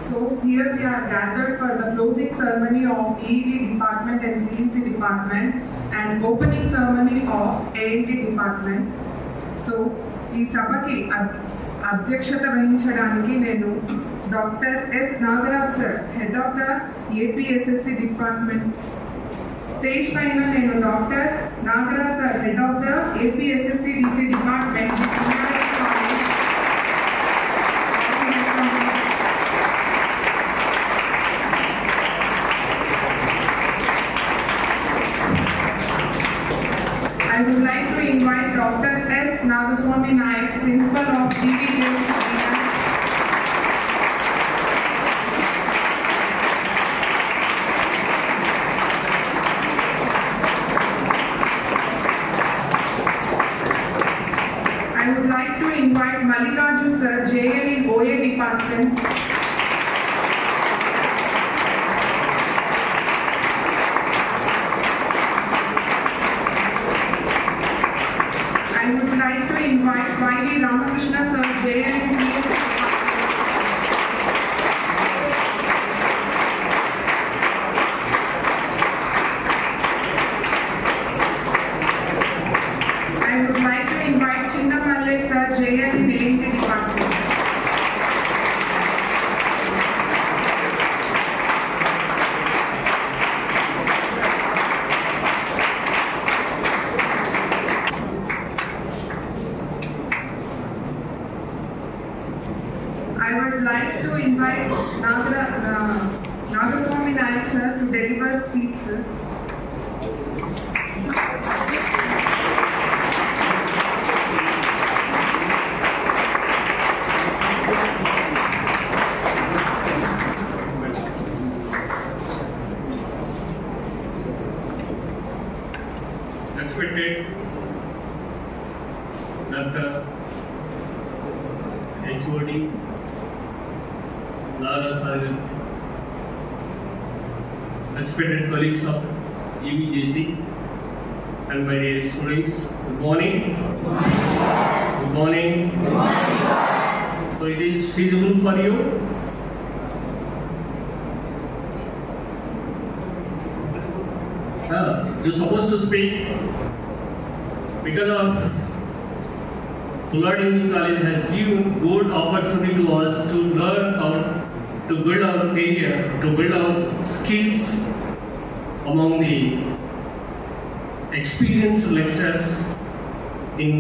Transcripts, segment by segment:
So here we are gathered for the closing ceremony of EED department and CEC department and opening ceremony of ANT department. So ఈ సభకి అధ్యక్షత వహించడానికి నేను doctor yes Nagaraj sir, head of the APSSC department. Stage పైన నేను doctor Nagaraj sir, head of the APSSC DC department I would like to invite Dr. S. Nagaswamy Naik, Principal of GVJS. I would like to invite Mallikarjun Sir, JL in OA Department. I would like to invite Y.D. Ramakrishna Sir, JL in CS. I would like to invite Chinnamalle Sir, JL in ANT department. I would like to invite Nagaswamy Naik Sir to deliver speech, sir. Respected Dr. HOD Lara Sagar, respected colleagues of GVJC and my dear students, good morning. Good morning. Good morning, sir. So it is feasible for you? You're supposed to speak because of Pullard Engineering College has given good opportunity to us to learn how to build our career, to build our skills among the experienced lecturers in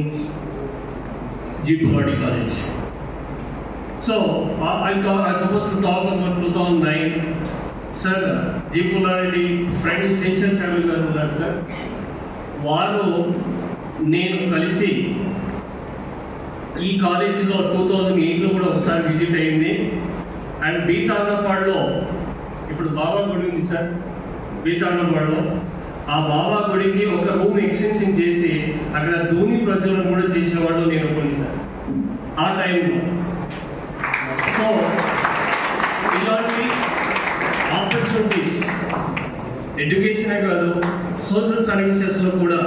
G. Pullard College. So I'm supposed to talk about 2009. Sir, G. Pullard friend Station Channel garu unnaru sir. వారు నేను కలిసి ఈ కాలేజీలో 2008లో కూడా ఒకసారి visit అయింది. And బీతాండపాడులో ఇప్పుడు బాబా గుడి ఉంది సార్, బీతాండపాడులో ఆ బాబా గుడికి ఒక రూమ్ ఎక్స్టెన్షన్ చేసి అక్కడ ధూని ప్రజ్వలన కూడా చేసేవాడు నేను ఒకటి సార్ ఆ టైంలో. సో ఇలాంటి ఆపర్చునిటీస్ ఎడ్యుకేషనే కాదు, సోషల్ సర్వీసెస్లో కూడా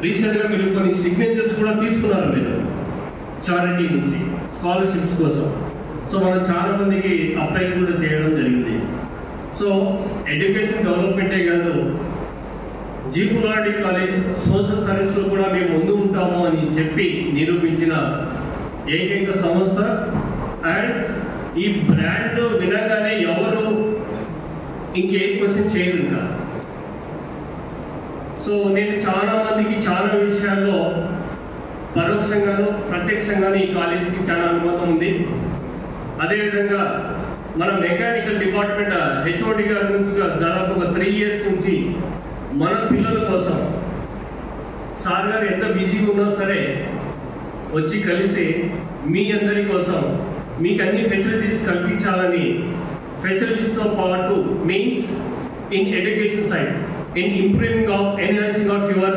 రీసెంట్గా మీరు కొన్ని సిగ్నేచర్స్ కూడా తీసుకున్నారు మీరు చారిటీ నుంచి స్కాలర్షిప్స్ కోసం. సో మనం చాలా మందికి అప్లై కూడా చేయడం జరిగింది. సో ఎడ్యుకేషన్ డెవలప్మెంటే కాదు, జీ పుల్లారెడ్డి కాలేజ్ సోషల్ సర్వీస్లో కూడా మేము ముందు ఉంటాము అని చెప్పి నిరూపించిన ఏకైక సంస్థ. అండ్ ఈ బ్రాండ్ వినగానే ఎవరు ఇంకే క్వశ్చన్ చేయరు ఇంకా. సో నేను చాలా మందికి చాలా విషయాల్లో పరోక్షంగాను ప్రత్యక్షంగాను ఈ కాలేజీకి చాలా అనుభవం ఉంది. అదేవిధంగా మన మెకానికల్ డిపార్ట్మెంట్ హెచ్ఓడి గారి నుంచి దాదాపు ఒక 3 years నుంచి మన పిల్లల కోసం సార్ గారు ఎంత బిజీగా ఉన్నా సరే వచ్చి కలిసి మీ అందరి కోసం మీకు అన్ని ఫెసిలిటీస్ కల్పించాలని, ఫెసిలిటీస్తో పాటు means in education side, in improving of enhancing of your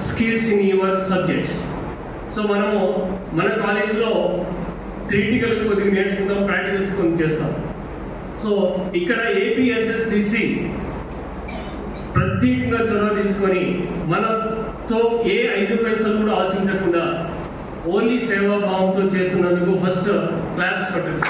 skills in your subjects. So మనము మన కాలేజీలో థియరిటికల్ కొద్దిగా నేర్చుకుంటాం, ప్రాక్టికల్స్ కొన్ని చేస్తాం. సో ఇక్కడ ఏపీఎస్ఎస్డిసి ప్రత్యేకంగా చొరవ తీసుకొని మనతో ఏ 5 పైసలు కూడా ఆశించకుండా ఓన్లీ సేవాభావంతో చేస్తున్నందుకు ఫస్ట్ క్లాప్స్ పట్టండి.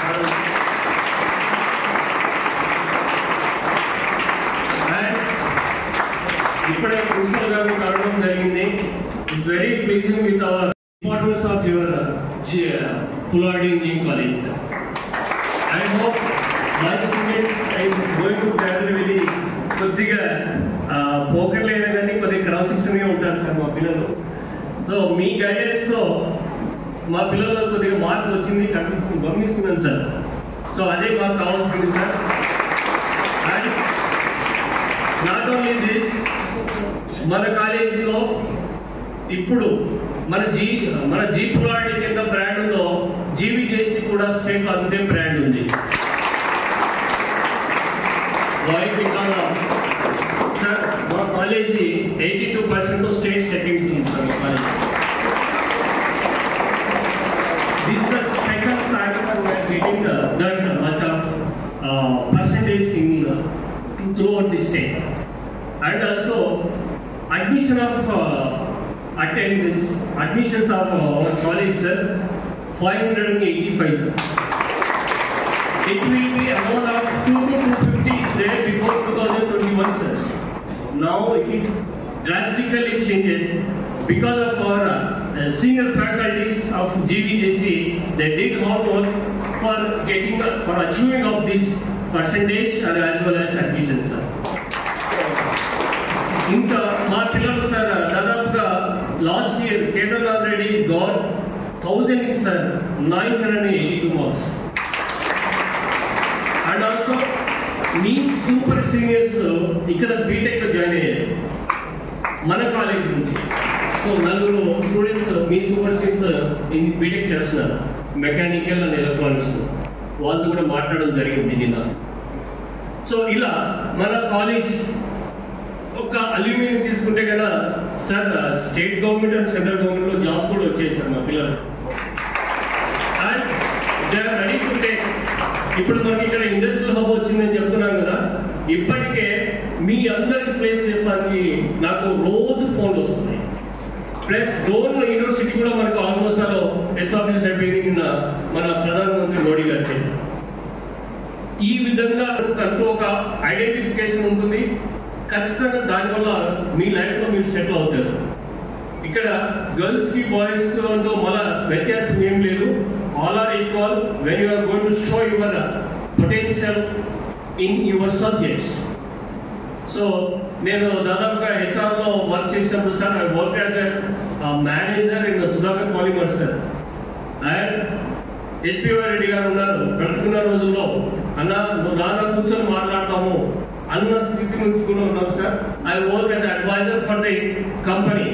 It's very pleasing with our importance of your Pulwadi Engineering College, sir. I hope my students are going to gradually కొద్దిగా పోకర్లు అయినా కానీ కొద్దిగా క్రమశిక్షణగా ఉంటారు సార్ మా పిల్లలు. సో మీ గైడెన్స్లో మా పిల్లలు కొద్దిగా మార్పు వచ్చింది గమనిస్తున్నాను సార్. సో అదే మాకు కావాల్సింది sir. And not only this, మన కాలేజీలో ఇప్పుడు మన జీ పుల్వాడి కింద బ్రాండ్ ఉందో జీవీజేసీ కూడా స్టేట్లో అంతే బ్రాండ్ ఉంది. సార్ మా కాలేజీ 82% స్టేట్ సెకండ్స్ ఉంది సార్ మా college. This the second time we are getting that much of percentage in throughout the state. And also admissions of our college, sir, 585, sir. It will be amount of 2 to 250 there before 2021, sir. Now it is drastically changes because of our senior faculties of GVJC. They did hard work for achieving of this percentage and as well as admissions, sir. ఇంకా మా పిల్లలు sir దాదాపుగా last year Kedarnath Reddy got 1000 sir 982 marks. And also me super seniors ఇక్కడ BTech join అయ్యారు మన college నుంచి. So 4 students మీ super seniors BTech చేస్తున్నారు mechanical and electronics. వాళ్ళతో కూడా మాట్లాడడం జరిగింది నిన్న. సో ఇలా మన కాలేజ్ ఒక అల్యూమినియం తీసుకుంటే కదా sir, state government and central గవర్నమెంట్లో జాబ్ కూడా వచ్చాయి సార్ మా పిల్లలు. And they are ready to take. ఇప్పుడు మనకి ఇక్కడ ఇండస్ట్రియల్ హబ్ వచ్చిందని చెప్తున్నాం కదా, ఇప్పటికే మీ అందరికి ప్లేస్ చేస్తానికి నాకు రోజు ఫోన్లు వస్తున్నాయి. ప్లస్ డోన్ యూనివర్సిటీ కూడా మనకు ఆల్మోస్ట్ అలా ఎస్టాబ్లిష్ అయిపోయింది నిన్న మన ప్రధానమంత్రి మోడీ గారు చేశారు. ఈ విధంగా కంటూ ఒక ఐడెంటిఫికేషన్ ఉంటుంది. ఖచ్చితంగా దానివల్ల మీ లైఫ్లో మీరు సెటిల్ అవుతారు. ఇక్కడ గర్ల్స్కి బాయ్స్కి అంటూ మళ్ళా వ్యత్యాసం ఏం లేదు. All are equal when you are going to show your potential in your subjects. So నేను దాదాపుగా హెచ్ఆర్లో వర్క్ చేసినప్పుడు sir, I work as manager in Sudhakar polymer sir. And S P Y Reddy garu ఉన్నారు బ్రతుకున్న రోజుల్లో, అన్న నువ్వు రానా కూర్చొని మాట్లాడతాము అన్న స్థితి నుంచి కూడా ఉన్నాం sir. I work as advisor for the company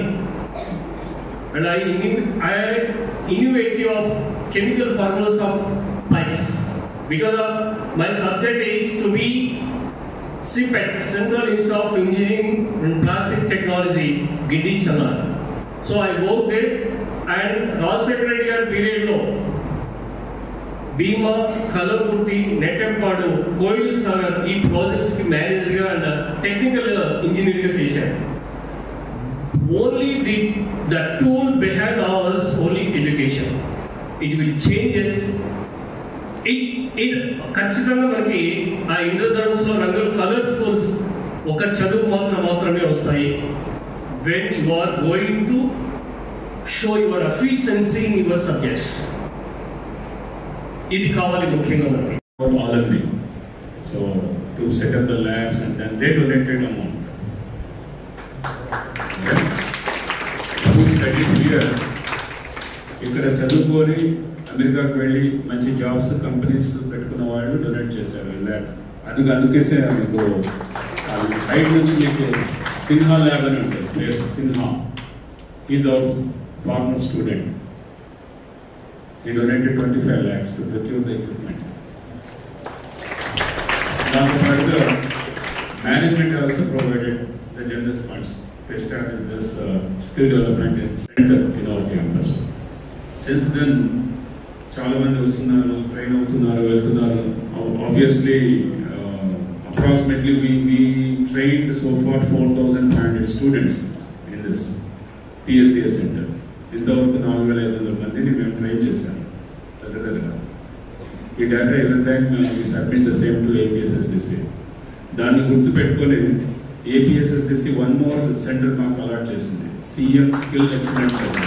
and I innovative of chemical formulas of pipes because of my subject is to be CPET, Central Institute of Engineering and Plastic Technology, Gindi Chennai. So I worked there and Rajasekhar Reddy గారి పీరియడ్లో భీమా, కలవకుర్తి, నెట్టెంపాడు, కోయిల్ సాగర్ ఈ ప్రాజెక్ట్స్కి మేనేజర్గా and technical ఇంజనీర్గా చేశాను. Only the tool behind us only education. It will changes. It ఖచ్చితంగా మనకి ఆ ఇంద్రధనుస్సులో రంగులు కలర్ఫుల్స్ ఒక చదువు మాత్రమే వస్తాయి. When you are going to show your efficiency in your subjects. ఇది కావాలి ముఖ్యంగా మనకి. Alumni. So to set up the labs and then they donated amount. Who studied here, ఇక్కడ చదువుకొని అమెరికాకు వెళ్ళి మంచి జాబ్స్ కంపెనీస్ పెట్టుకున్న వాళ్ళు డొనేట్ చేశారు ల్యాబ్. అందుకేసే మీకు బయట నుంచి మీకు సిన్హా ల్యాబ్ అని ఉంటుంది place. Sinha is our former student. He donated 25 lakhs to procure the equipment. Management also provided the generous funds to establish this skill development center in our campus. Since then, చాలా మంది వస్తున్నారు, train అవుతున్నారు, వెళ్తున్నారు. Obviously, approximately we trained so far 4,500 students in this PSDS center. ఇంతవరకు 4,500 మందిని మేము train చేశాము దగ్గర. ఈ డేటా ఎవరి time submit the same to APSSDC. దాన్ని గుర్తుపెట్టుకొని ఏపీఎస్ఎస్డిసి 1 more సెంటర్ మాకు అలాట్ చేసింది. CM Skill Excellence Center.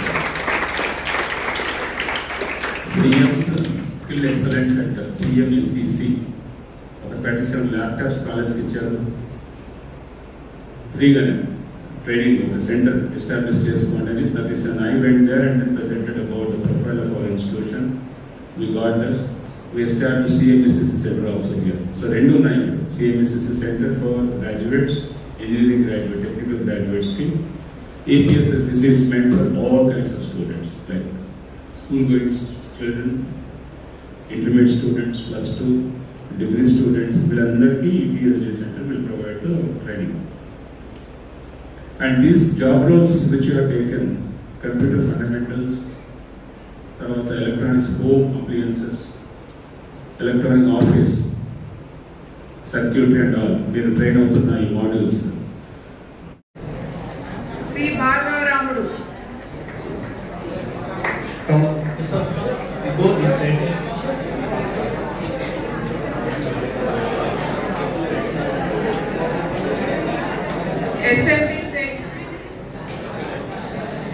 CM's Skill Excellence Center, CMSCC. ఒక 37 ల్యాప్టాప్స్ కాలేజ్కి ఇచ్చారు. ఫ్రీగానే ట్రైనింగ్ ఒక సెంటర్ ఎస్టాబ్లిష్ చేసుకోండి అని 37. I went there and then presented about the profile of our institution. We got this. We established CMSCC Center also here. So rendu ఉన్నాయి. CMSCC Center for graduates, engineering graduate, technical graduates ki. APSSDC is meant for all kinds of students, like school going children, intermediate students, +2, degree students. వీళ్ళందరికీ APSSDC Center will provide the training. And these job roles which you have taken, computer fundamentals, తర్వాత electronics home appliances, electronic office, circuitry and all, మీరు train అవుతున్న ఈ modules. C Bhargavaramudu.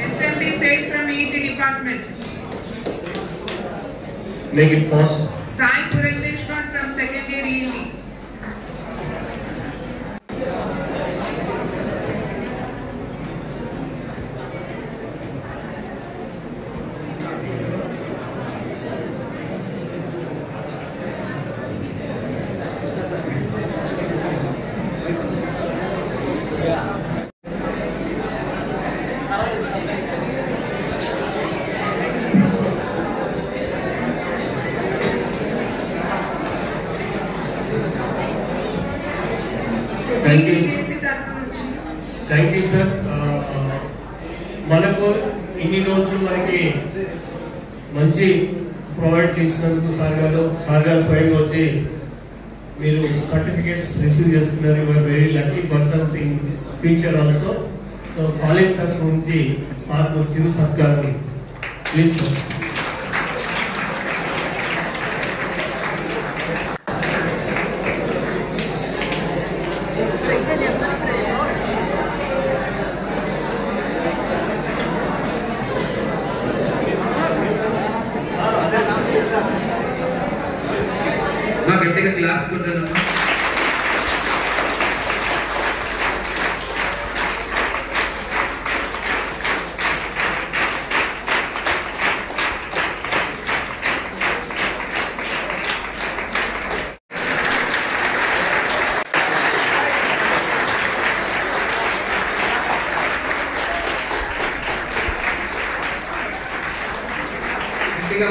SMT State from ET department. Make it fast. Sai Purandeshwar from second year EET. Thank you sir. మనకు ఇన్ని రోజులు మనకి మంచి provide చేసినందుకు సార్ గారు స్వయంగా వచ్చి మీరు సర్టిఫికేట్స్ రిసీవ్ చేస్తున్నారు. Your very lucky persons in future also. So college తరఫు నుంచి సార్కు చిరు సత్కారం ప్లీజ్ సార్. గట్టిగా క్లాప్స్ కొట్టారమ్మా. గట్టిగా